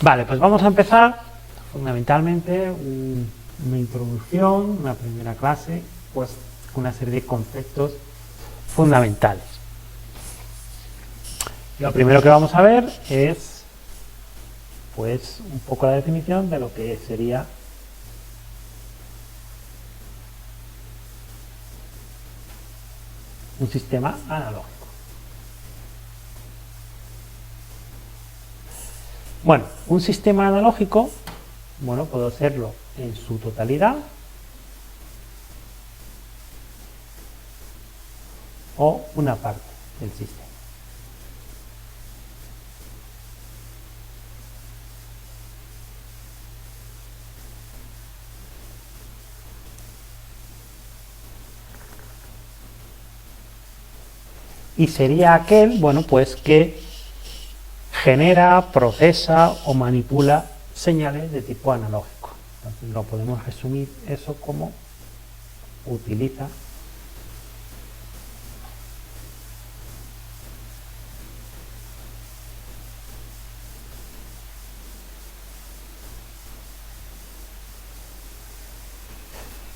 Vale, pues vamos a empezar fundamentalmente una introducción, una primera clase, pues una serie de conceptos fundamentales. Lo primero que vamos a ver es pues un poco la definición de lo que sería un sistema analógico. Bueno, un sistema analógico, bueno, puedo serlo en su totalidad o una parte del sistema. Y sería aquel, bueno, pues que genera, procesa o manipula señales de tipo analógico. Entonces, lo podemos resumir eso como utiliza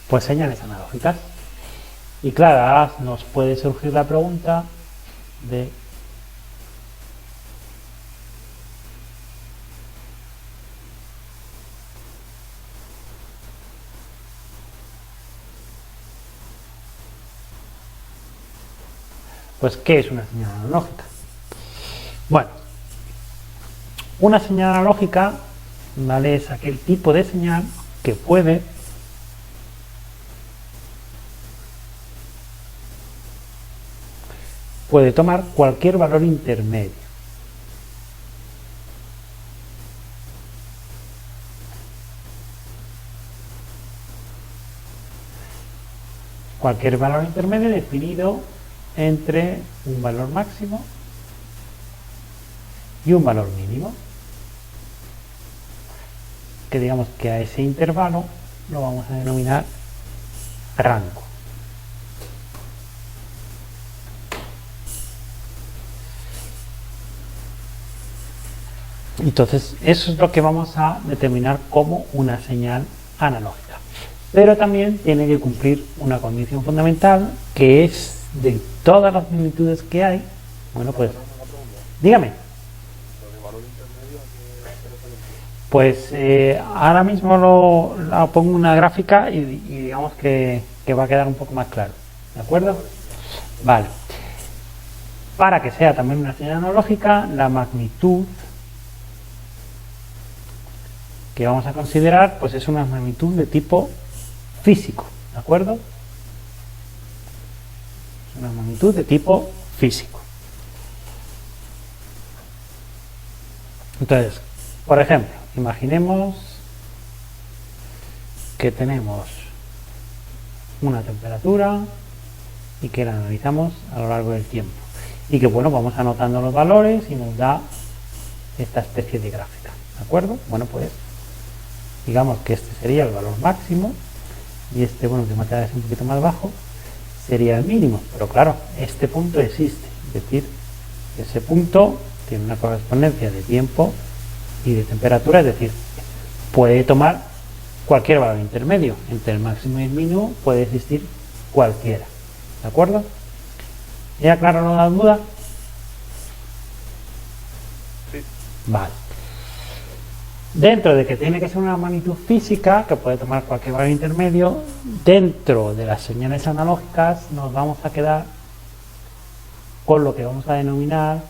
pues señales analógicas. Y claro, ahora nos puede surgir la pregunta de pues ¿qué es una señal analógica? Bueno, una señal analógica, ¿vale?, es aquel tipo de señal que puede tomar cualquier valor intermedio. Cualquier valor intermedio definido entre un valor máximo y un valor mínimo, que digamos que a ese intervalo lo vamos a denominar rango. Entonces, eso es lo que vamos a determinar como una señal analógica. Pero también tiene que cumplir una condición fundamental, que es de todas las magnitudes que hay. Bueno, pues, dígame. Pues ahora mismo lo pongo en una gráfica y digamos que va a quedar un poco más claro. ¿De acuerdo? Vale. Para que sea también una señal analógica, la magnitud que vamos a considerar pues es una magnitud de tipo físico, ¿de acuerdo? Es una magnitud de tipo físico. Entonces, por ejemplo, imaginemos que tenemos una temperatura y que la analizamos a lo largo del tiempo y que, bueno, vamos anotando los valores y nos da esta especie de gráfica, ¿de acuerdo? Bueno, pues digamos que este sería el valor máximo y este, bueno, que me es un poquito más bajo, sería el mínimo. Pero claro, este punto existe, es decir, ese punto tiene una correspondencia de tiempo y de temperatura, es decir, puede tomar cualquier valor intermedio. Entre el máximo y el mínimo puede existir cualquiera, ¿de acuerdo? ¿Ya claro, no da duda? Sí. Vale. Dentro de que tiene que ser una magnitud física, que puede tomar cualquier valor intermedio, dentro de las señales analógicas nos vamos a quedar con lo que vamos a denominar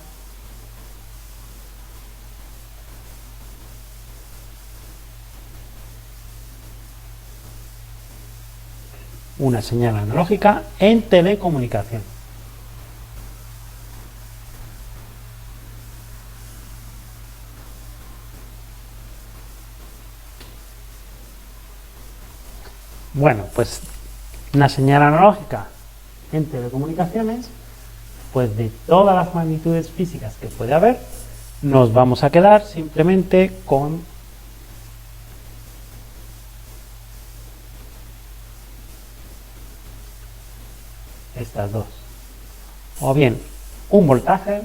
una señal analógica en telecomunicación. Bueno, pues una señal analógica en telecomunicaciones, pues de todas las magnitudes físicas que puede haber, nos vamos a quedar simplemente con estas dos. O bien un voltaje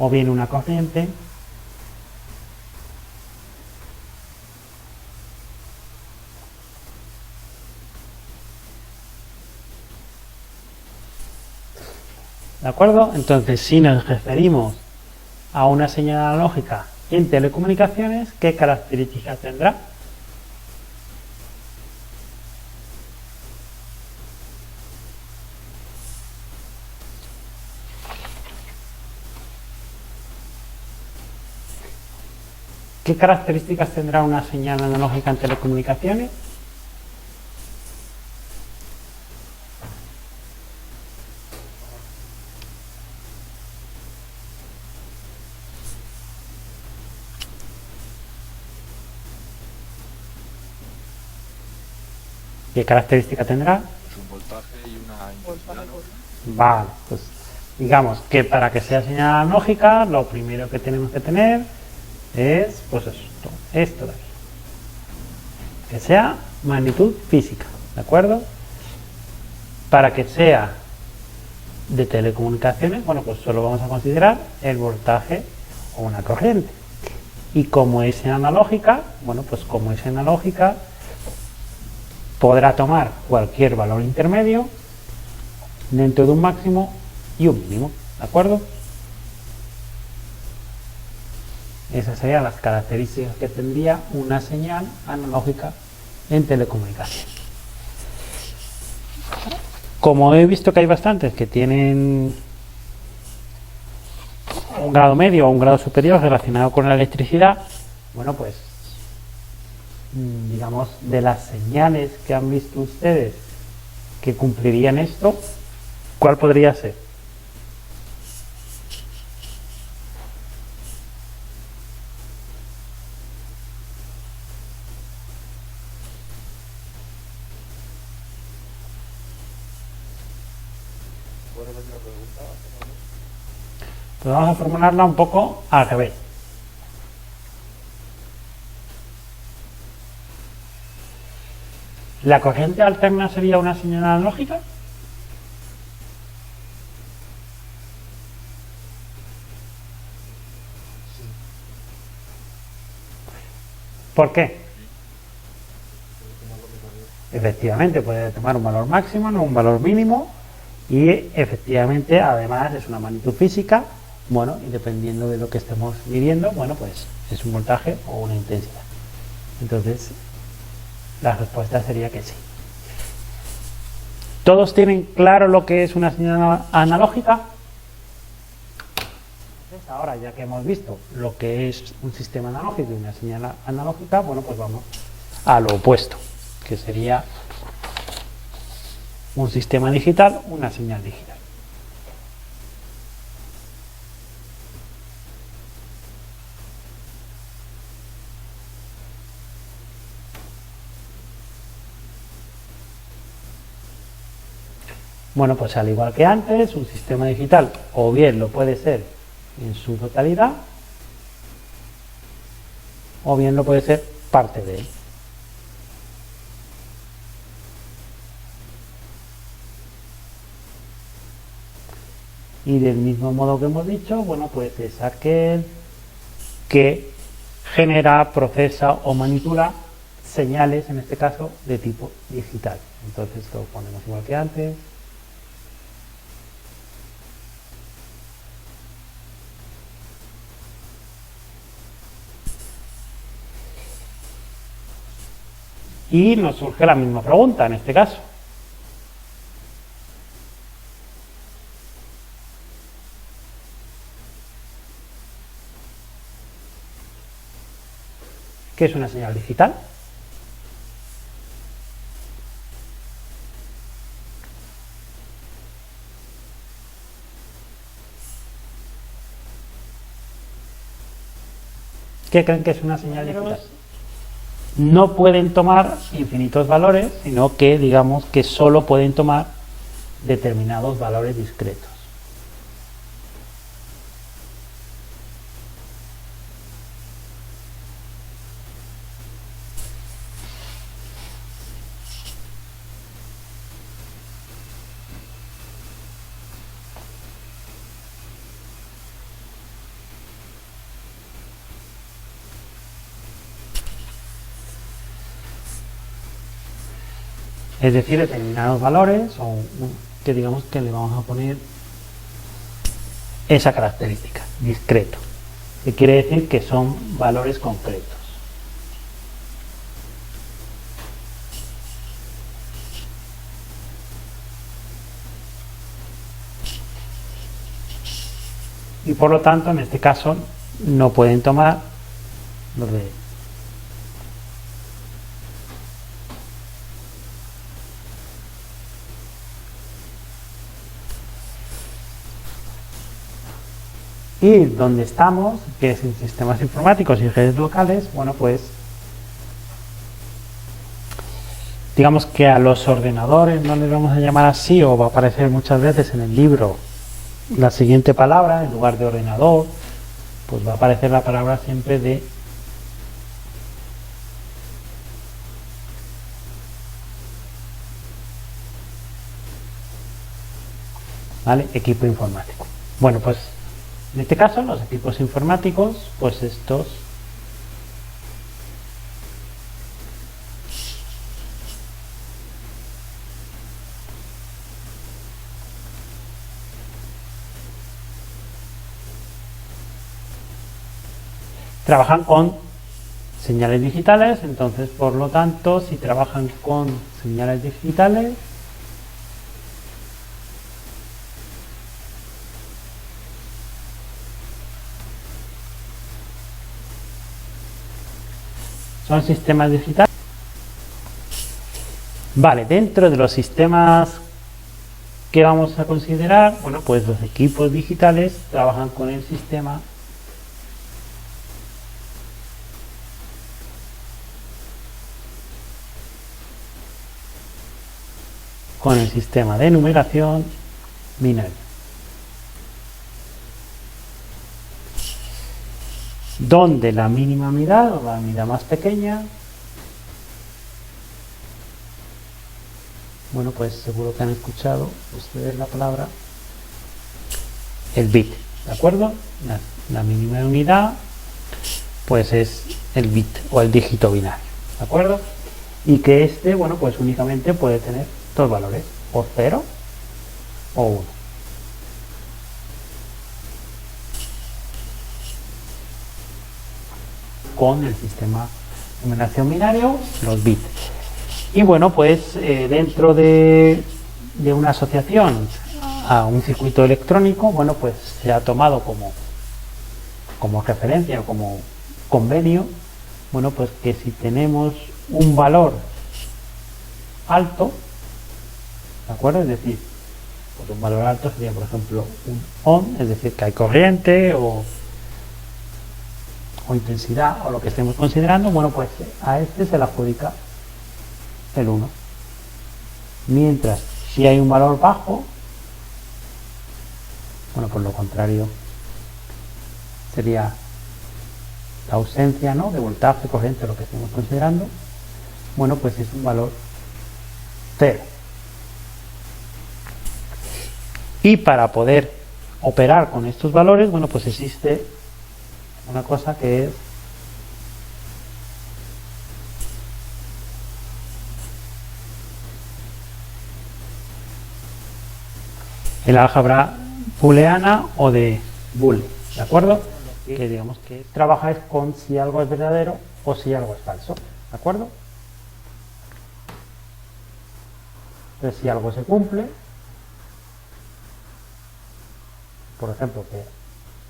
o bien una corriente. ¿De acuerdo? Entonces, si nos referimos a una señal analógica en telecomunicaciones, ¿qué características tendrá? ¿Qué características tendrá una señal analógica en telecomunicaciones? ¿Qué característica tendrá? Pues un voltaje y una intensidad, ¿no? Vale, pues digamos que para que sea señal analógica, lo primero que tenemos que tener es, pues esto de aquí. Que sea magnitud física, ¿de acuerdo? Para que sea de telecomunicaciones, bueno, pues solo vamos a considerar el voltaje o una corriente. Y como es analógica, bueno, pues como es analógica, podrá tomar cualquier valor intermedio dentro de un máximo y un mínimo, ¿de acuerdo? Esas serían las características que tendría una señal analógica en telecomunicaciones. Como he visto que hay bastantes que tienen un grado medio o un grado superior relacionado con la electricidad, bueno, pues digamos, de las señales que han visto ustedes que cumplirían esto, ¿cuál podría ser? Pues vamos a formularla un poco al revés. ¿La corriente alterna sería una señal analógica? ¿Por qué? Efectivamente, puede tomar un valor máximo, no un valor mínimo, y efectivamente, además, es una magnitud física, bueno, y dependiendo de lo que estemos midiendo, bueno, pues es un voltaje o una intensidad. Entonces, la respuesta sería que sí. ¿Todos tienen claro lo que es una señal analógica? Entonces, ahora ya que hemos visto lo que es un sistema analógico y una señal analógica, bueno, pues vamos a lo opuesto, que sería un sistema digital, una señal digital. Bueno, pues al igual que antes, un sistema digital o bien lo puede ser en su totalidad o bien lo puede ser parte de él. Y del mismo modo que hemos dicho, bueno, pues es aquel que genera, procesa o manipula señales, en este caso, de tipo digital. Entonces lo ponemos igual que antes. Y nos surge la misma pregunta en este caso. ¿Qué es una señal digital? ¿Qué creen que es una señal digital? No pueden tomar infinitos valores, sino que digamos que solo pueden tomar determinados valores discretos. Es decir, determinados valores o que digamos que le vamos a poner esa característica, discreto, que quiere decir que son valores concretos. Y por lo tanto, en este caso, no pueden tomar los de y donde estamos, que es en sistemas informáticos y redes locales, bueno, pues digamos que a los ordenadores no les vamos a llamar así, o va a aparecer muchas veces en el libro la siguiente palabra, en lugar de ordenador, pues va a aparecer la palabra siempre de ¿vale? Equipo informático. Bueno, pues en este caso los equipos informáticos, pues estos trabajan con señales digitales, entonces por lo tanto si trabajan con señales digitales son sistemas digitales. Vale, dentro de los sistemas que vamos a considerar, bueno, pues los equipos digitales trabajan con el sistema de numeración binaria, donde la mínima unidad o la unidad más pequeña, bueno, pues seguro que han escuchado ustedes la palabra el bit, ¿de acuerdo? La mínima unidad pues es el bit o el dígito binario, ¿de acuerdo? Y que este, bueno, pues únicamente puede tener dos valores, o 0 o 1. Con el sistema de numeración binario, los bits. Y bueno, pues dentro de una asociación a un circuito electrónico, bueno, pues se ha tomado como referencia o como convenio, bueno, pues que si tenemos un valor alto, ¿de acuerdo? Es decir, pues un valor alto sería, por ejemplo, un ohm, es decir, que hay corriente o intensidad o lo que estemos considerando, bueno, pues a este se le adjudica el 1. Mientras si hay un valor bajo, bueno, pues lo contrario sería la ausencia, ¿no?, de voltaje, corriente, lo que estemos considerando, bueno, pues es un valor 0. Y para poder operar con estos valores, bueno, pues existe una cosa que es el álgebra booleana o de Boole, ¿de acuerdo? Que digamos que trabaja con si algo es verdadero o si algo es falso, ¿de acuerdo? Entonces, si algo se cumple, por ejemplo,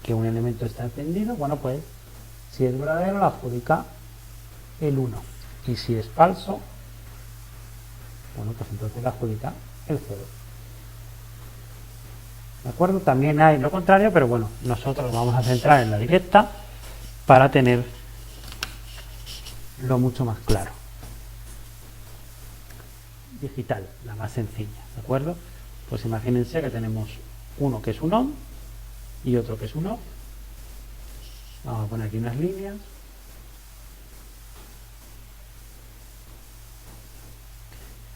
que un elemento está encendido, bueno, pues si es verdadero le adjudica el 1, y si es falso, bueno, pues entonces le adjudica el 0. ¿De acuerdo? También hay lo contrario, pero bueno, nosotros vamos a centrar en la directa para tenerlo mucho más claro. Digital, la más sencilla, ¿de acuerdo? Pues imagínense que tenemos uno que es un on y otro que es un off. Vamos a poner aquí unas líneas.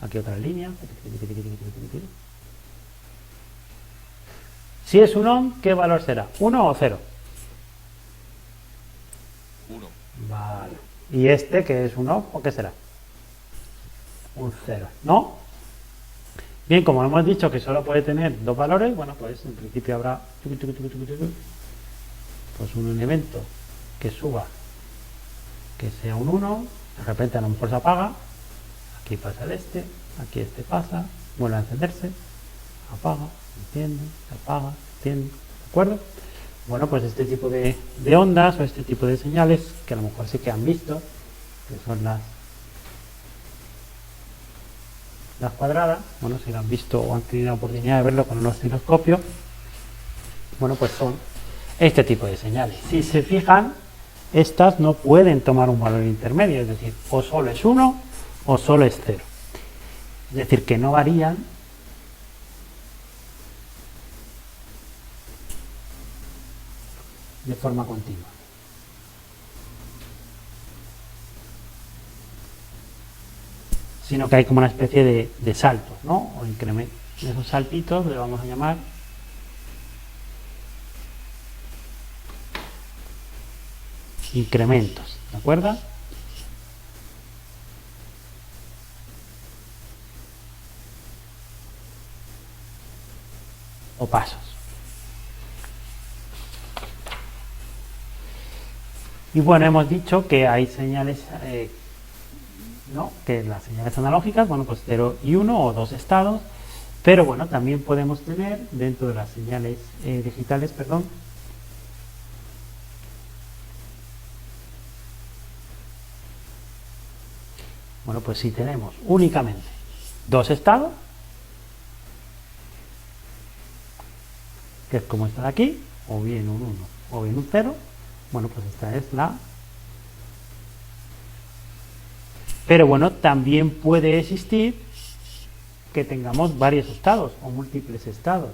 Aquí otra línea. Si es un on, ¿qué valor será? ¿1 o 0? 1. Vale. ¿Y este que es un off, o qué será? Un 0, ¿no? Bien, como hemos dicho que solo puede tener dos valores, bueno, pues en principio habrá pues un elemento que suba, que sea un 1, de repente a lo mejor se apaga, aquí pasa aquí pasa, vuelve a encenderse, apaga, enciende, apaga, enciende, ¿de acuerdo? Bueno, pues este tipo de ondas o este tipo de señales, que a lo mejor sí que han visto, que son las cuadradas, bueno, si lo han visto o han tenido la oportunidad de verlo con un osciloscopio, bueno, pues son este tipo de señales. Si se fijan, estas no pueden tomar un valor intermedio, es decir, o solo es 1 o solo es 0. Es decir, que no varían de forma continua. Sino que hay como una especie de saltos, ¿no? O incrementos. Esos saltitos le vamos a llamar incrementos, ¿de acuerdo? O pasos. Y bueno, hemos dicho que hay señales, ¿no? Que las señales analógicas, bueno, pues 0 y 1 o dos estados, pero bueno, también podemos tener dentro de las señales digitales, perdón, bueno, pues si tenemos únicamente dos estados, que es como esta de aquí, o bien un 1 o bien un 0, bueno, pues esta es la... Pero bueno, también puede existir que tengamos varios estados o múltiples estados.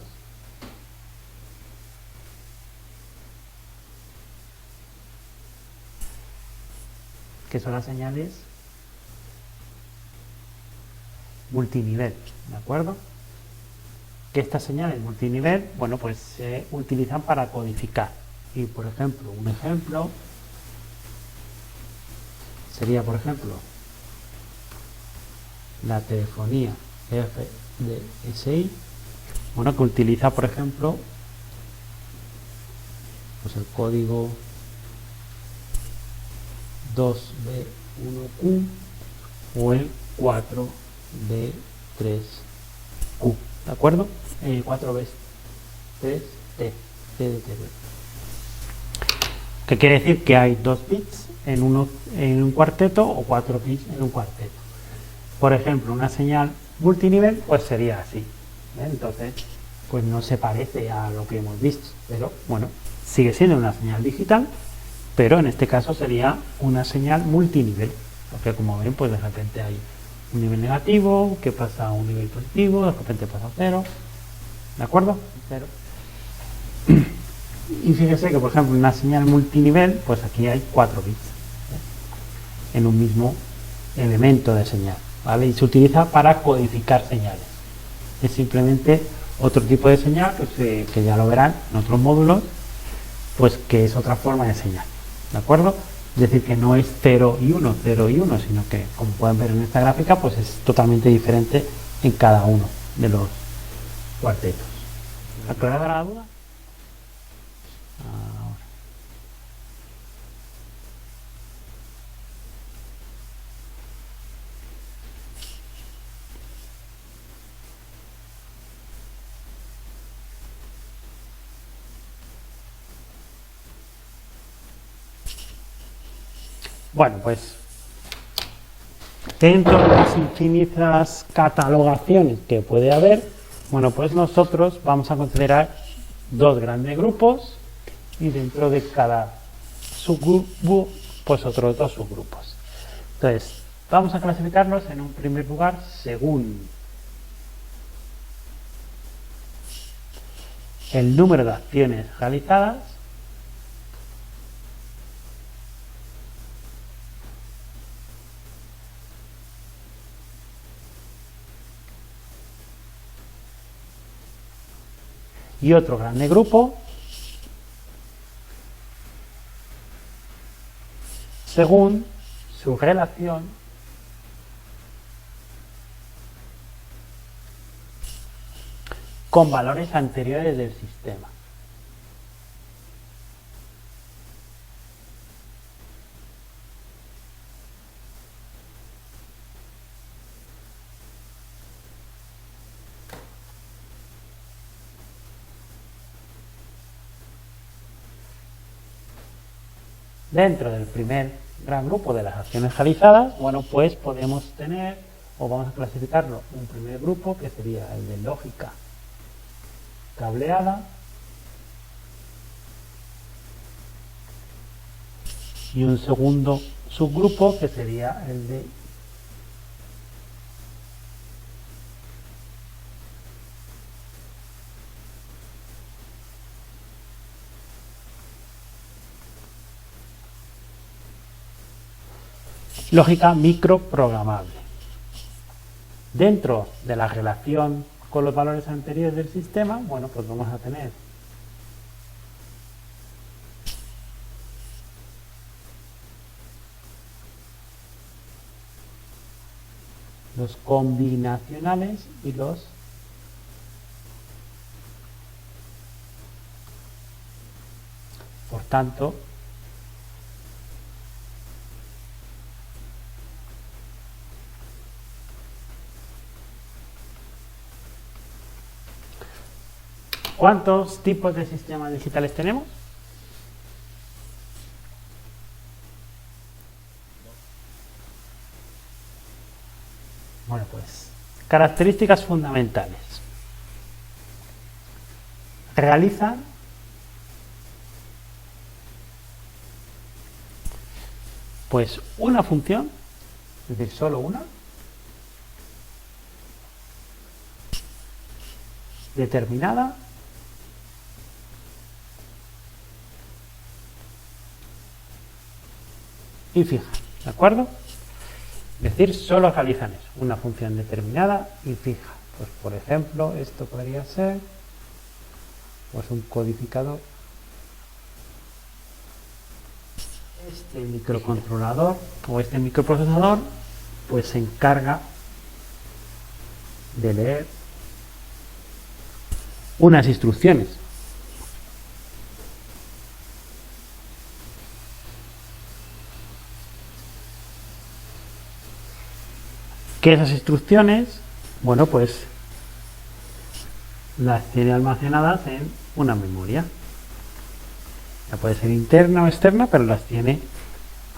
Que son las señales multinivel, ¿de acuerdo? Que estas señales multinivel, bueno, pues se utilizan para codificar. Y por ejemplo, un ejemplo sería, por ejemplo, la telefonía FDSI, bueno, que utiliza, por ejemplo, pues el código 2B1Q o el 4B3Q, ¿de acuerdo? 4B3T, que quiere decir que hay 2 bits en un cuarteto o 4 bits en un cuarteto. Por ejemplo, una señal multinivel pues sería así, ¿eh? Entonces pues no se parece a lo que hemos visto, pero bueno, sigue siendo una señal digital, pero en este caso sería una señal multinivel, porque como ven, pues de repente hay un nivel negativo que pasa a un nivel positivo, de repente pasa a 0, ¿de acuerdo? 0. Y fíjese que, por ejemplo, una señal multinivel, pues aquí hay 4 bits, ¿eh? En un mismo elemento de señal, ¿vale? Y se utiliza para codificar señales. Es simplemente otro tipo de señal que ya lo verán en otros módulos, pues que es otra forma de señal, ¿de acuerdo? Es decir, que no es 0 y 1, 0 y 1, sino que, como pueden ver en esta gráfica, pues es totalmente diferente en cada uno de los cuartetos. ¿Aclarada la duda? Ahora. Bueno, pues dentro de las infinitas catalogaciones que puede haber, bueno, pues nosotros vamos a considerar dos grandes grupos y dentro de cada subgrupo, pues otros dos subgrupos. Entonces, vamos a clasificarlos en un primer lugar según el número de acciones realizadas y otro grande grupo según su relación con valores anteriores del sistema. Dentro del primer gran grupo de las acciones realizadas, bueno, pues podemos tener, o vamos a clasificarlo, un primer grupo que sería el de lógica cableada y un segundo subgrupo que sería el de lógica microprogramable. Dentro de la relación con los valores anteriores del sistema, bueno, pues vamos a tener los combinacionales y los por tanto ¿cuántos tipos de sistemas digitales tenemos? Bueno, pues características fundamentales. Realizan pues una función, es decir, solo una, determinada y fija, ¿de acuerdo? Es decir, solo realizan eso, una función determinada y fija. Pues por ejemplo, esto podría ser pues un codificador. Este microcontrolador o este microprocesador pues se encarga de leer unas instrucciones. Que esas instrucciones, bueno, pues las tiene almacenadas en una memoria. Ya puede ser interna o externa, pero las tiene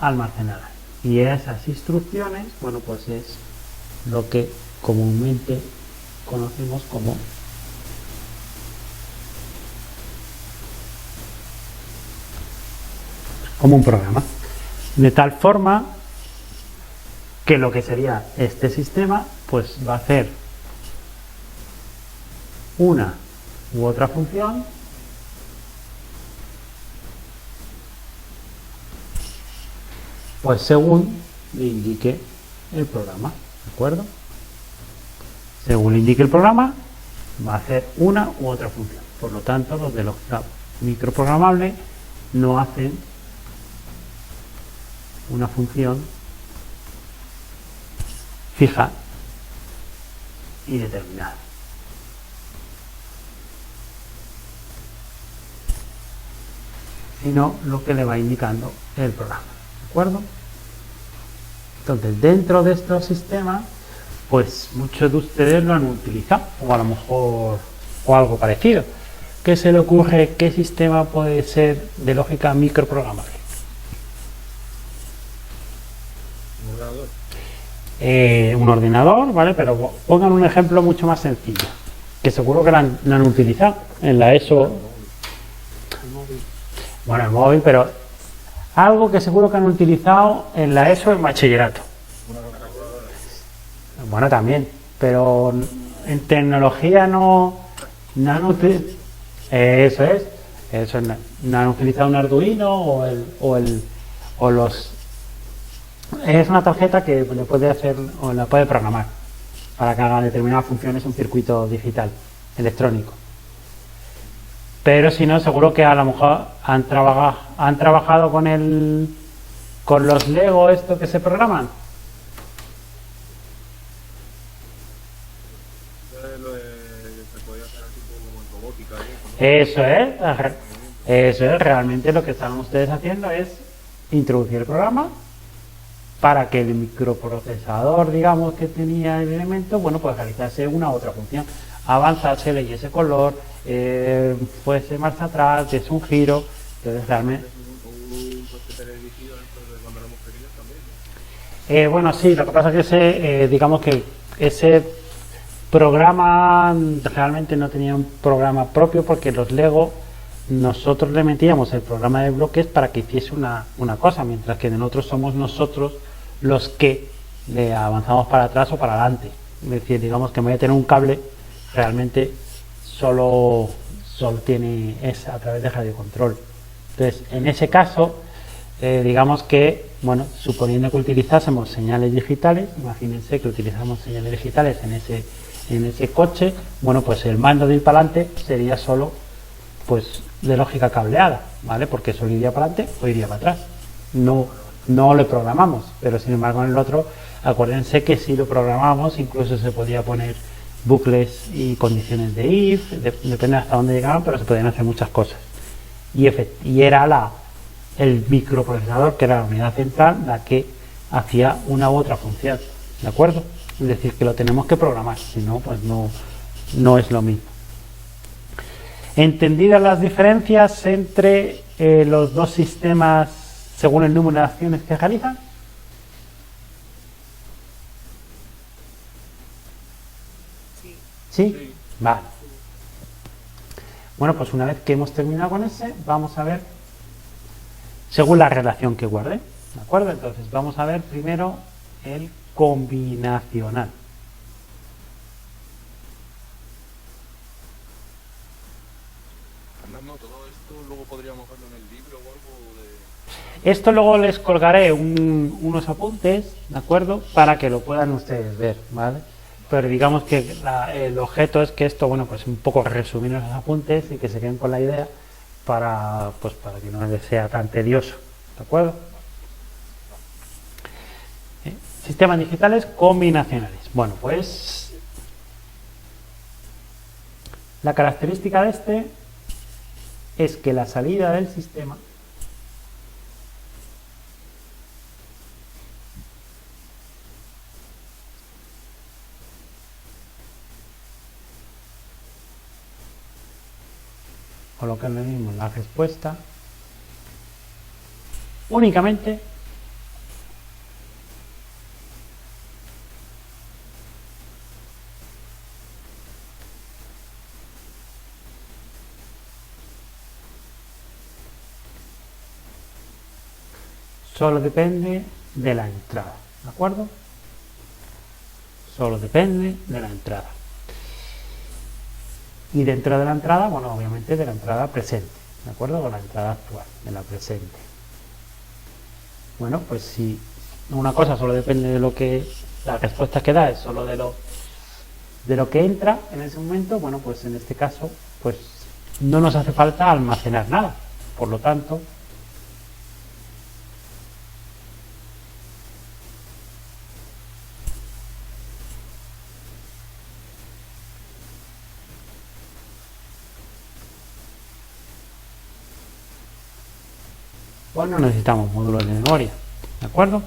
almacenadas. Y esas instrucciones, bueno, pues es lo que comúnmente conocemos como un programa. De tal forma que lo que sería este sistema pues va a hacer una u otra función pues según le indique el programa, ¿de acuerdo? Según le indique el programa va a hacer una u otra función. Por lo tanto, los de lógica microprogramable no hacen una función fija y determinada. Sino lo que le va indicando el programa, ¿de acuerdo? Entonces, dentro de estos sistemas, pues muchos de ustedes lo han utilizado, o a lo mejor o algo parecido. ¿Qué se le ocurre? ¿Qué sistema puede ser de lógica microprogramable? Un ordenador, ¿vale? Pero pongan un ejemplo mucho más sencillo, que seguro que lo han utilizado en la ESO. Bueno, el móvil, pero algo que seguro que han utilizado en la ESO en bachillerato. Bueno, también, pero en tecnología no han utilizado. Eso no han utilizado un Arduino o los. Es una tarjeta que le puede hacer o la puede programar para que haga determinadas funciones un circuito digital electrónico. Pero si no, seguro que a lo mejor han trabajado con los Lego esto que se programan. Se podía hacer tipo Eso es, eso es, realmente lo que estaban ustedes haciendo es introducir el programa para que el microprocesador, digamos, que tenía el elemento, bueno, pues realizase una u otra función, avanzase, leyese color, fuese marcha atrás, diese un giro, entonces realmente... bueno, sí, lo que pasa es que ese, digamos que ese programa realmente no tenía un programa propio, porque los Lego nosotros le metíamos el programa de bloques para que hiciese una cosa, mientras que nosotros somos nosotros los que le avanzamos para atrás o para adelante. Es decir, digamos que en vez de tener un cable, realmente solo tiene es a través de radio control. Entonces, en ese caso, digamos que, bueno, suponiendo que utilizásemos señales digitales, imagínense que utilizamos señales digitales en ese coche, bueno, pues el mando de ir para adelante sería solo, pues, de lógica cableada, ¿vale? Porque solo iría para adelante o iría para atrás. No lo programamos, pero sin embargo en el otro, acuérdense que si lo programamos, incluso se podía poner bucles y condiciones de if, depende hasta dónde llegaban, pero se podían hacer muchas cosas. Y era el microprocesador, que era la unidad central, la que hacía una u otra función, ¿de acuerdo? Es decir, que lo tenemos que programar, si no, pues no es lo mismo. Entendidas las diferencias entre los dos sistemas según el número de acciones que realizan. ¿Sí? Vale. Bueno, pues una vez que hemos terminado con ese, vamos a ver según la relación que guarde, ¿de acuerdo? Entonces vamos a ver primero el combinacional. Fernando, todo esto luego podríamos verlo en el libro o algo de... Esto luego les colgaré unos apuntes, ¿de acuerdo? Para que lo puedan ustedes ver, ¿vale? Pero digamos que el objeto es que esto, bueno, pues un poco resumir los apuntes y que se queden con la idea para que no les sea tan tedioso, ¿de acuerdo? Sistemas digitales combinacionales. Bueno, pues la característica de este es que la salida del sistema colocan lo mismo en la respuesta únicamente solo depende de la entrada, ¿de acuerdo? Solo depende de la entrada. Y dentro de la entrada, bueno, obviamente de la entrada presente, ¿de acuerdo? O la entrada actual, de la presente. Bueno, pues si una cosa solo depende de lo que la respuesta que da es solo de lo que entra en ese momento, bueno, pues en este caso, pues no nos hace falta almacenar nada. Por lo tanto, pues no necesitamos módulos de memoria, ¿de acuerdo?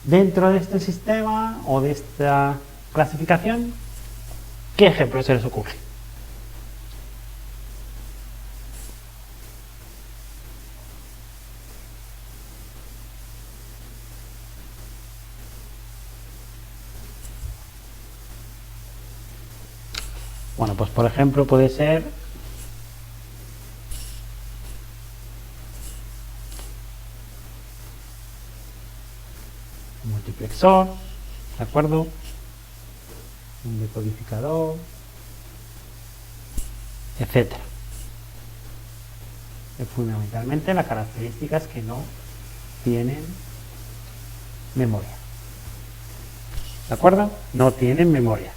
Dentro de este sistema o de esta clasificación, ¿qué ejemplos se les ocurre? Bueno, pues por ejemplo puede ser un multiplexor, ¿de acuerdo? Un decodificador, etcétera. Fundamentalmente las características que no tienen memoria, ¿de acuerdo? No tienen memoria.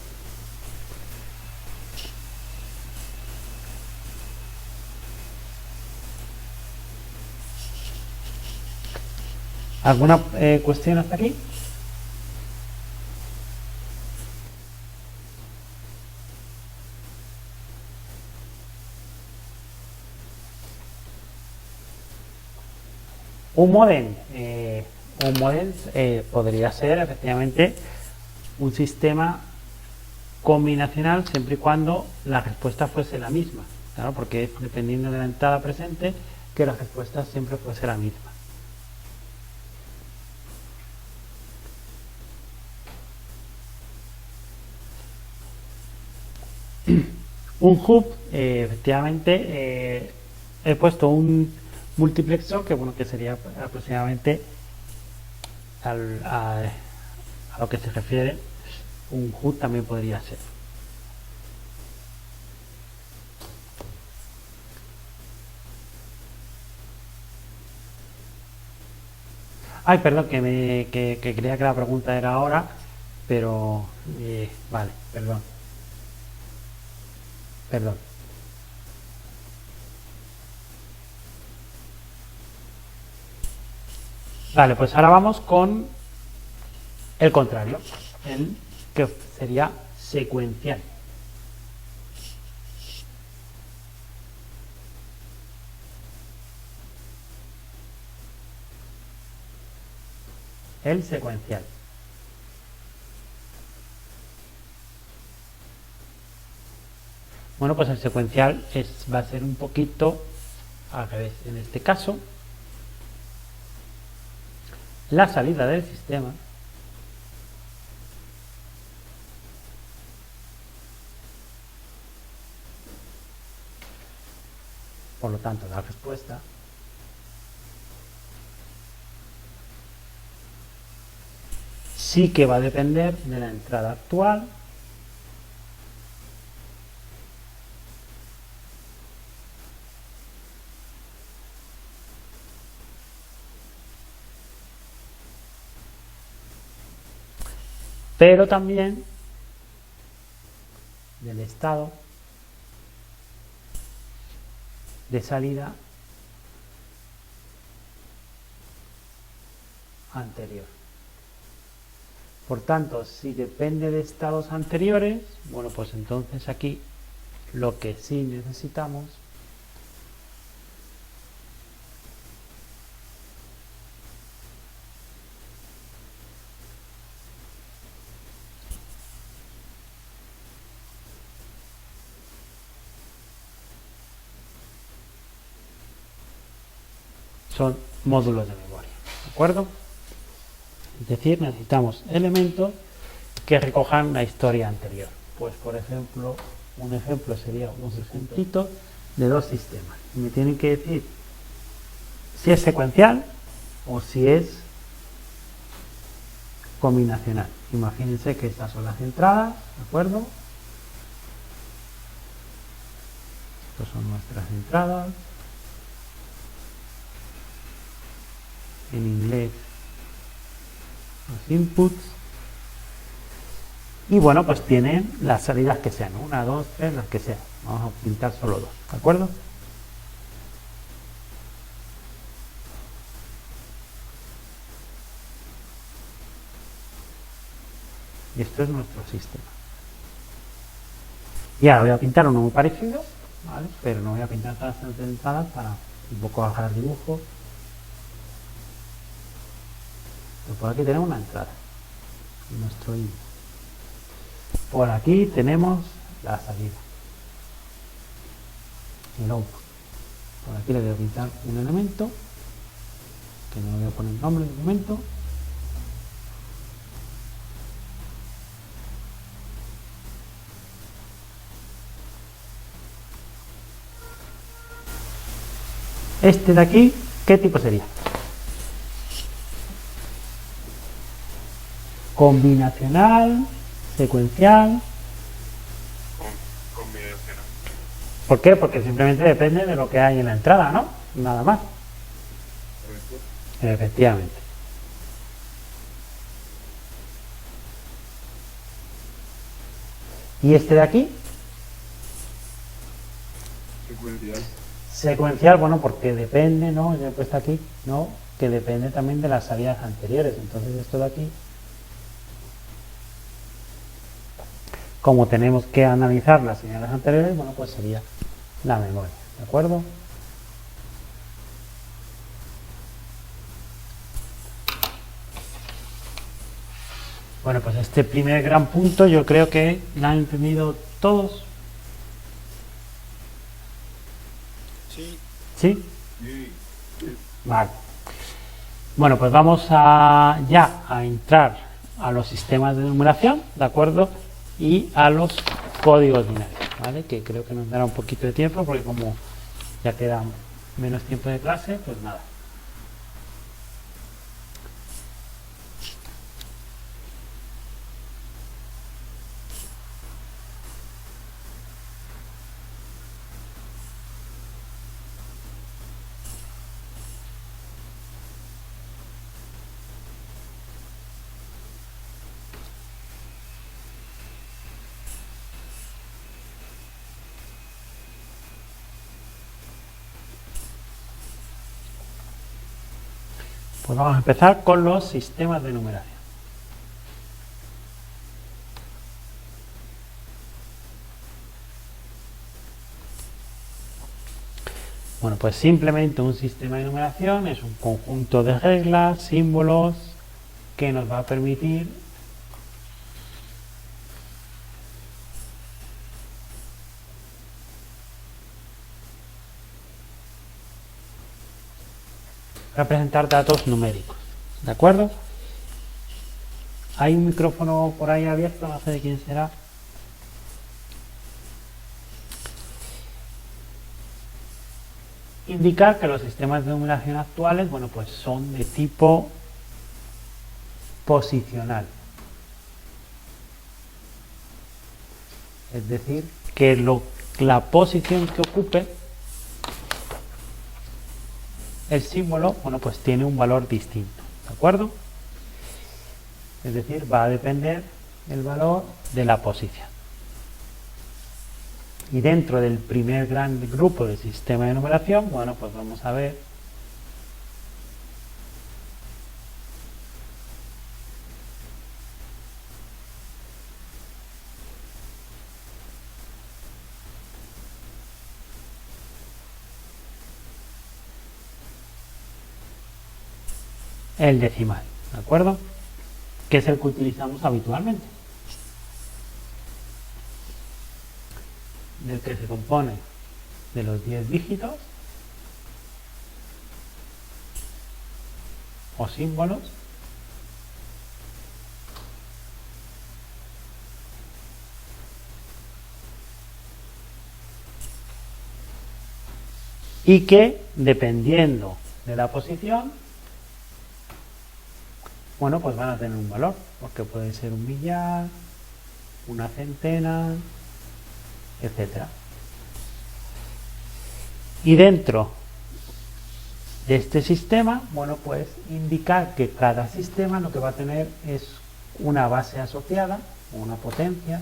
¿Alguna cuestión hasta aquí? Un modem podría ser efectivamente un sistema combinacional siempre y cuando la respuesta fuese la misma. Claro, porque dependiendo de la entrada presente, que la respuesta siempre fuese la misma. Un hub, efectivamente, he puesto un multiplexor que bueno, que sería aproximadamente a lo que se refiere un hub también podría ser. Ay, perdón, que creía que la pregunta era ahora, pero vale, perdón. Vale, pues ahora vamos con el contrario, el que sería secuencial. El secuencial. Bueno, pues el secuencial va a ser un poquito al revés. En este caso, la salida del sistema por lo tanto la respuesta sí que va a depender de la entrada actual pero también del estado de salida anterior. Por tanto, si depende de estados anteriores, bueno, pues entonces aquí lo que sí necesitamos son módulos de memoria, ¿de acuerdo? Es decir, necesitamos elementos que recojan la historia anterior. Pues, por ejemplo, un ejemplo sería unos ejemplitos de dos sistemas. Y me tienen que decir si es secuencial o si es combinacional. Imagínense que estas son las entradas, ¿de acuerdo? Estas son nuestras entradas. En inglés los inputs y bueno, pues tienen las salidas que sean, 1, 2, 3, las que sean. Vamos a pintar solo 2, ¿de acuerdo? Y esto es nuestro sistema. Y ahora voy a pintar uno muy parecido, ¿vale? Pero no voy a pintar todas las entradas para un poco bajar el dibujo. Pero por aquí tenemos una entrada, nuestro input. Por aquí tenemos la salida, el output. Por aquí le voy a pintar un elemento, que no le voy a poner nombre de momento. Este de aquí, ¿qué tipo sería? Combinacional, secuencial. Combinacional. ¿Por qué? Porque simplemente depende de lo que hay en la entrada, ¿no? Nada más. Efectivamente. ¿Y este de aquí? Secuencial. Secuencial, bueno, porque depende, ¿no? Ya he puesto aquí, ¿no? Que depende también de las salidas anteriores. Entonces esto de aquí, como tenemos que analizar las señales anteriores, bueno, pues sería la memoria, ¿de acuerdo? Bueno, pues este primer gran punto yo creo que lo han entendido todos. Sí. ¿Sí? Sí. Vale. Bueno, pues vamos a ya a entrar a los sistemas de numeración, ¿de acuerdo? Y a los códigos binarios, ¿vale? Que creo que nos dará un poquito de tiempo porque como ya queda menos tiempo de clase, pues nada. Pues vamos a empezar con los sistemas de numeración. Bueno, pues simplemente un sistema de numeración es un conjunto de reglas, símbolos, que nos va a permitir representar datos numéricos. ¿De acuerdo? Hay un micrófono por ahí abierto, no sé de quién será. Indicar que los sistemas de numeración actuales, bueno, pues son de tipo posicional. Es decir, que la posición que ocupe el símbolo, bueno, pues tiene un valor distinto, ¿de acuerdo? Es decir, va a depender el valor de la posición. Y dentro del primer gran grupo de sistema de numeración, bueno, pues vamos a ver el decimal, ¿de acuerdo? Que es el que utilizamos habitualmente. Del que se compone de los 10 dígitos o símbolos y que dependiendo de la posición, bueno, pues van a tener un valor, porque puede ser un millar, una centena, etcétera. Y dentro de este sistema, bueno, pues indicar que cada sistema lo que va a tener es una base asociada, una potencia,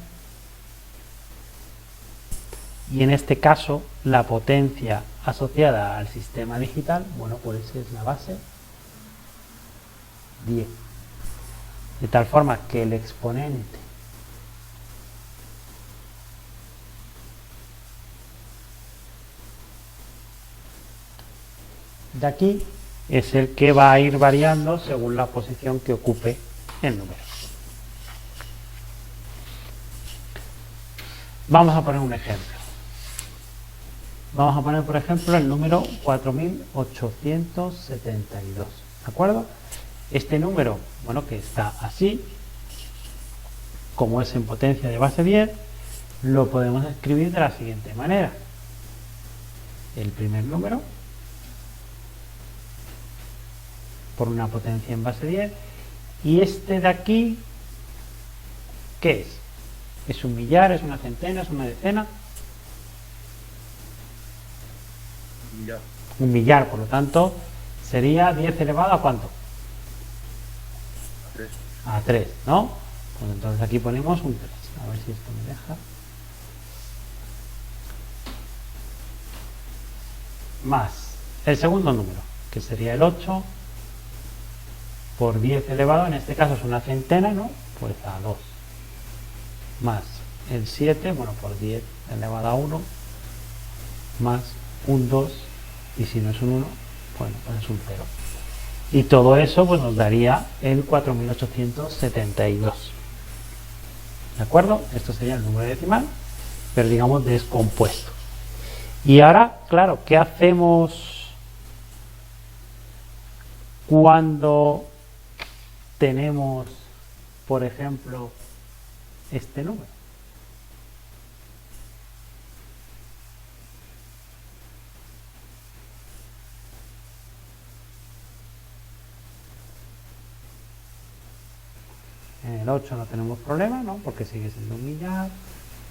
y en este caso la potencia asociada al sistema digital, bueno, pues es la base 10. De tal forma que el exponente de aquí es el que va a ir variando según la posición que ocupe el número. Vamos a poner un ejemplo. Vamos a poner, por ejemplo, el número 4872. ¿De acuerdo? Este número, bueno, que está así, como es en potencia de base 10, lo podemos escribir de la siguiente manera. El primer número por una potencia en base 10, y este de aquí, ¿qué es? ¿Es un millar, es una centena, es una decena? Ya. Un millar, por lo tanto, sería 10 elevado a ¿cuánto? 3. A 3, ¿no? Pues entonces aquí ponemos un 3. A ver si esto me deja. Más el segundo número, que sería el 8 por 10 elevado, en este caso es una centena, ¿no? Pues a 2. Más el 7, bueno, por 10 elevado a 1, más un 2, y si no es un 1, bueno, pues es un 0. Y todo eso pues nos daría el 4872. ¿De acuerdo? Esto sería el número decimal, pero digamos descompuesto. Y ahora, claro, ¿qué hacemos cuando tenemos, por ejemplo, este número? En el 8 no tenemos problema, ¿no? Porque sigue siendo un millar,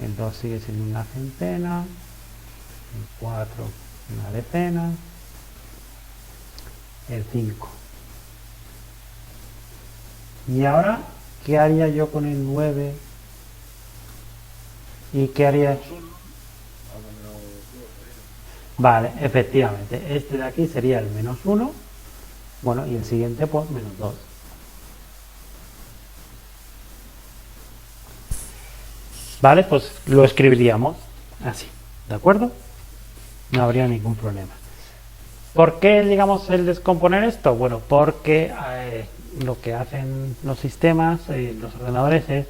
el 2 sigue siendo una centena, el 4 una decena, el 5. Y ahora, ¿qué haría yo con el 9? ¿Y qué haría? Vale, efectivamente, este de aquí sería el menos 1, bueno, y el siguiente pues menos 2. Vale, pues lo escribiríamos así, ¿de acuerdo? No habría ningún problema. ¿Por qué, digamos, el descomponer esto? Bueno, porque lo que hacen los sistemas, los ordenadores, es,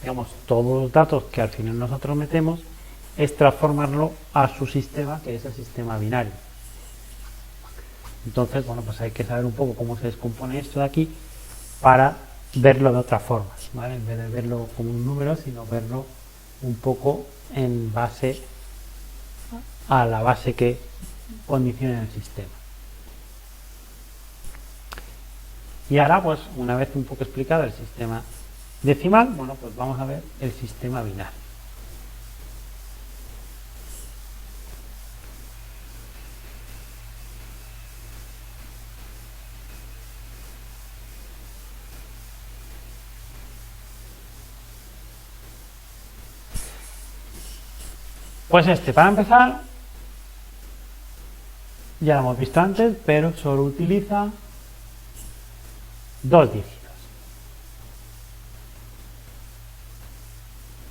digamos, todos los datos que al final nosotros metemos, es transformarlo a su sistema, que es el sistema binario. Entonces, bueno, pues hay que saber un poco cómo se descompone esto de aquí para verlo de otra forma, ¿vale? En vez de verlo como un número, sino verlo un poco en base a la base que condiciona el sistema. Y ahora, pues una vez un poco explicado el sistema decimal, bueno, pues vamos a ver el sistema binario. Pues para empezar, ya lo hemos visto antes, pero solo utiliza 2 dígitos.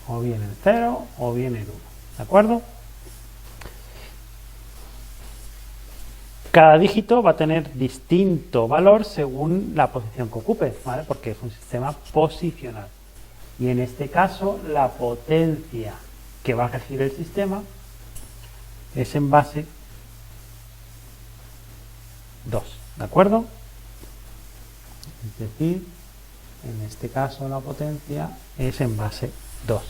O bien el 0 o bien el 1. ¿De acuerdo? Cada dígito va a tener distinto valor según la posición que ocupe, ¿vale? Porque es un sistema posicional. Y en este caso, la potencia que va a recibir el sistema es en base 2, ¿de acuerdo? Es decir, en este caso la potencia es en base 2.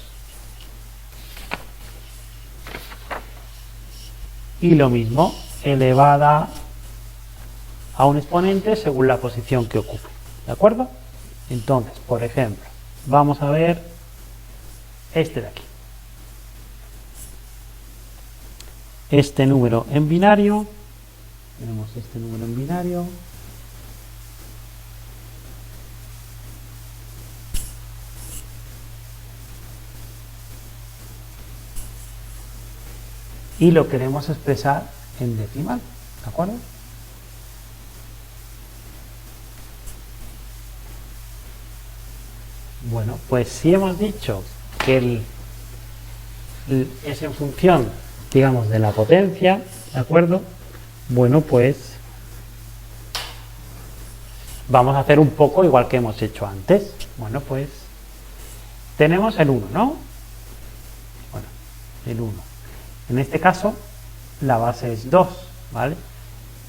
Y lo mismo, elevada a un exponente según la posición que ocupe, ¿de acuerdo? Entonces, por ejemplo, vamos a ver este de aquí. Este número en binario, tenemos este número en binario, y lo queremos expresar en decimal, ¿de acuerdo? Bueno, pues si hemos dicho que es en función, digamos, de la potencia, ¿de acuerdo? Bueno, pues vamos a hacer un poco igual que hemos hecho antes. Bueno, pues tenemos el 1, ¿no? Bueno, el 1. En este caso, la base es 2, ¿vale?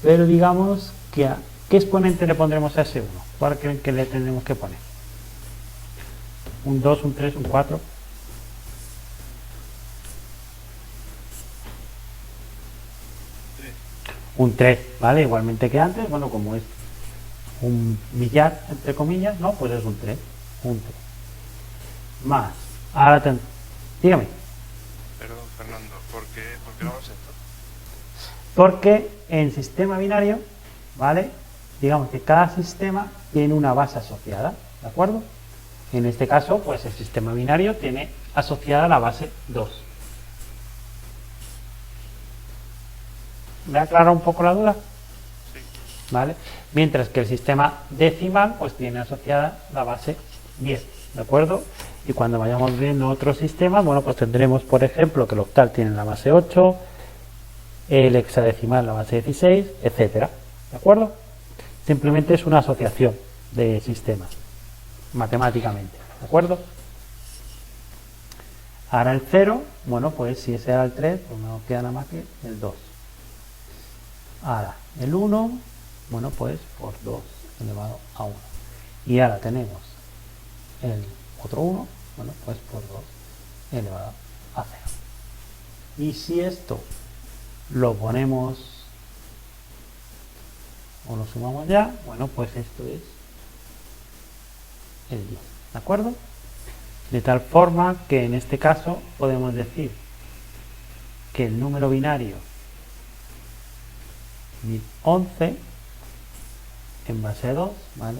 Pero digamos que ¿qué exponente le pondremos a ese 1? ¿Cuál creen que le tendremos que poner? ¿Un 2, un 3, un 4? Un 3, ¿vale? Igualmente que antes, bueno, como es un millar, entre comillas, ¿no? Pues es un 3. Un 3. Más. Ahora dígame. Perdón, Fernando, ¿por qué no es esto? Porque en sistema binario, ¿vale? Digamos que cada sistema tiene una base asociada, ¿de acuerdo? En este caso, pues el sistema binario tiene asociada la base 2. ¿Me aclara un poco la duda? Sí. ¿Vale? Mientras que el sistema decimal, pues tiene asociada la base 10, ¿de acuerdo? Y cuando vayamos viendo otros sistemas, bueno, pues tendremos, por ejemplo, que el octal tiene la base 8, el hexadecimal la base 16, etcétera, ¿de acuerdo? Simplemente es una asociación de sistemas, matemáticamente, ¿de acuerdo? Ahora el 0, bueno, pues si ese era el 3, pues no nos queda nada más que el 2. Ahora, el 1, bueno, pues por 2 elevado a 1. Y ahora tenemos el otro 1, bueno, pues por 2 elevado a 0. Y si esto lo ponemos o lo sumamos ya, bueno, pues esto es el 10, ¿de acuerdo? De tal forma que en este caso podemos decir que el número binario 1011 en base a 2, ¿vale?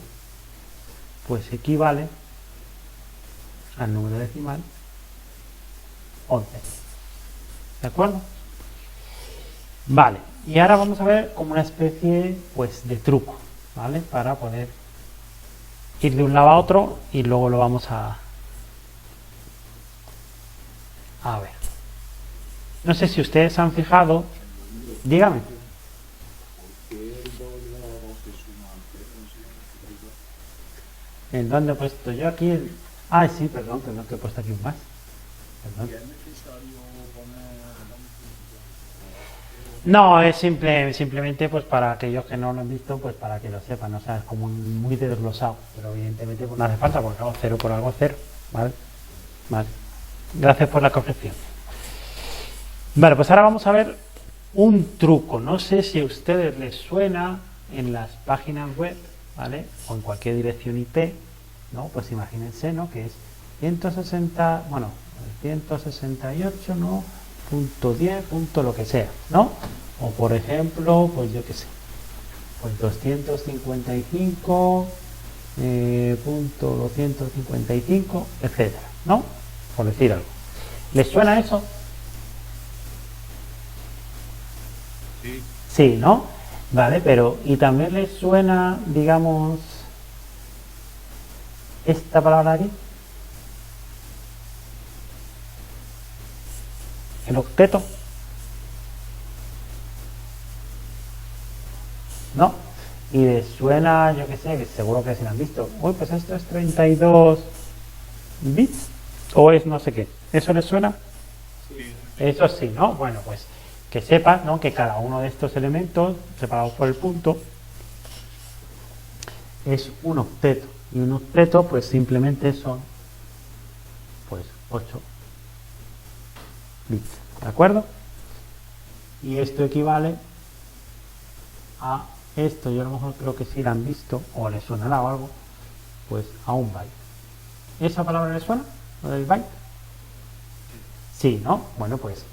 Pues equivale al número decimal 11. ¿De acuerdo? Vale, y ahora vamos a ver como una especie pues de truco, ¿vale? Para poder ir de un lado a otro y luego lo vamos a ver. No sé si ustedes han fijado, dígame. ¿En dónde he puesto yo aquí? Ah, sí, perdón, que he puesto aquí un más. Perdón. No, es simplemente pues para aquellos que no lo han visto, pues para que lo sepan, o sea, es como muy desglosado, pero evidentemente pues no hace falta porque hago 0 por algo 0, ¿vale? Vale. Gracias por la corrección. Vale, pues ahora vamos a ver un truco. No sé si a ustedes les suena en las páginas web, ¿vale? O en cualquier dirección IP, ¿no? Pues imagínense, ¿no? Que es 160, bueno, 168, ¿no? Punto 10, punto lo que sea, ¿no? O por ejemplo, pues yo qué sé, pues 255, punto 255, etcétera, ¿no? Por decir algo. ¿Les suena eso? Sí. Sí, ¿no? Vale, pero ¿y también les suena, digamos, esta palabra aquí? El octeto. ¿No? Y les suena, yo qué sé, que seguro que se lo han visto. Uy, pues esto es 32 bits. O es no sé qué. ¿Eso les suena? Sí. Eso sí, ¿no? Bueno, pues que sepas, ¿no? Que cada uno de estos elementos, separados por el punto, es un octeto. Y un octeto, pues simplemente son, pues, 8 bits. ¿De acuerdo? Y esto equivale a esto, yo a lo mejor creo que sí la han visto, o les sonará o algo, pues a un byte. ¿Esa palabra les suena? ¿Lo del byte? Sí, ¿no? Bueno, pues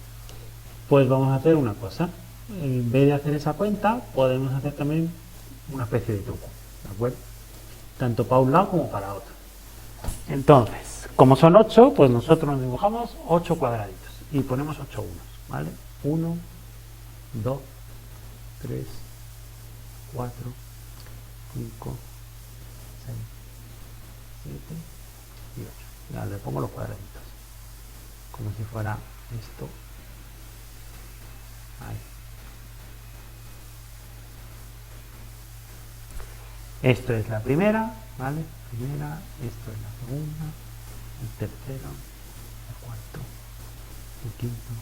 vamos a hacer una cosa. En vez de hacer esa cuenta, podemos hacer también una especie de truco, ¿de acuerdo? Tanto para un lado como para otro. Entonces, como son 8, pues nosotros nos dibujamos 8 cuadraditos y ponemos 8 unos, ¿vale? 1, 2, 3, 4, 5, 6, 7 y 8. Ya le pongo los cuadraditos, como si fuera esto. Ahí. Esto es la primera, ¿vale? Primera, esto es la segunda, el tercero, el cuarto, el quinto,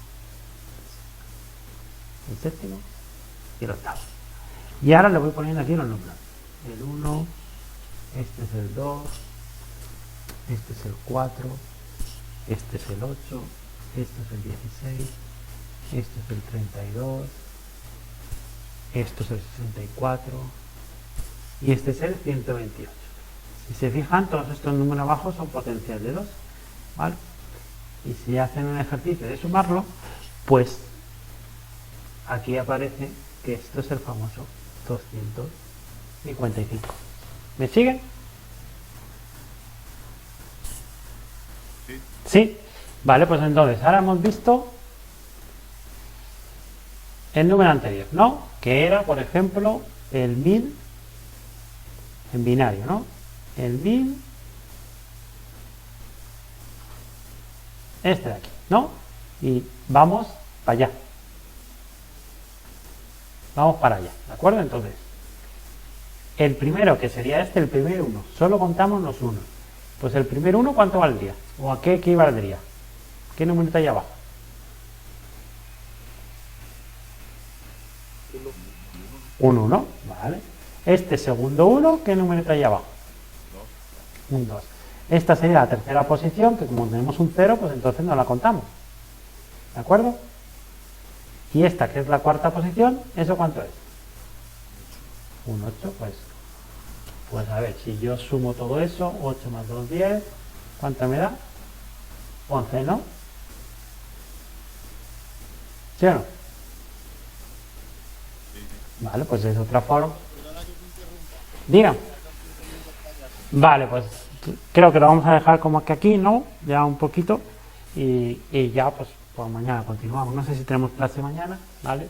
el séptimo y el octavo. Y ahora le voy poniendo aquí los números. El 1, este es el 2, este es el 4, este es el 8, este es el 16, este es el 32, esto es el 64 y este es el 128. Si se fijan, todos estos números abajo son potencias de 2, ¿vale? Y si hacen un ejercicio de sumarlo, pues aquí aparece que esto es el famoso 255. ¿Me siguen? Sí. Sí. Vale, pues entonces ahora hemos visto el número anterior, ¿no? Que era, por ejemplo, el 1000 en binario, ¿no? El 1000, este de aquí, ¿no? Y vamos para allá. Vamos para allá, ¿de acuerdo? Entonces, El primero, que sería este, el primer 1. Solo contamos los 1. Pues el primer 1, ¿cuánto valdría? ¿O a qué equivaldría? ¿Qué número está ahí abajo? Un 1, ¿vale? Este segundo 1, ¿qué número está ahí abajo? Un 2. Esta sería la tercera posición, que como tenemos un 0, pues entonces no la contamos. ¿De acuerdo? Y esta, que es la cuarta posición, ¿eso cuánto es? Un 8, pues a ver, si yo sumo todo eso, 8 más 2, 10, ¿cuánto me da? 11, ¿no? ¿Sí o no? Vale, pues es otra forma. Diga. Vale, pues creo que lo vamos a dejar como que aquí, ¿no? Ya un poquito. Y ya, pues mañana continuamos. No sé si tenemos clase mañana, ¿vale?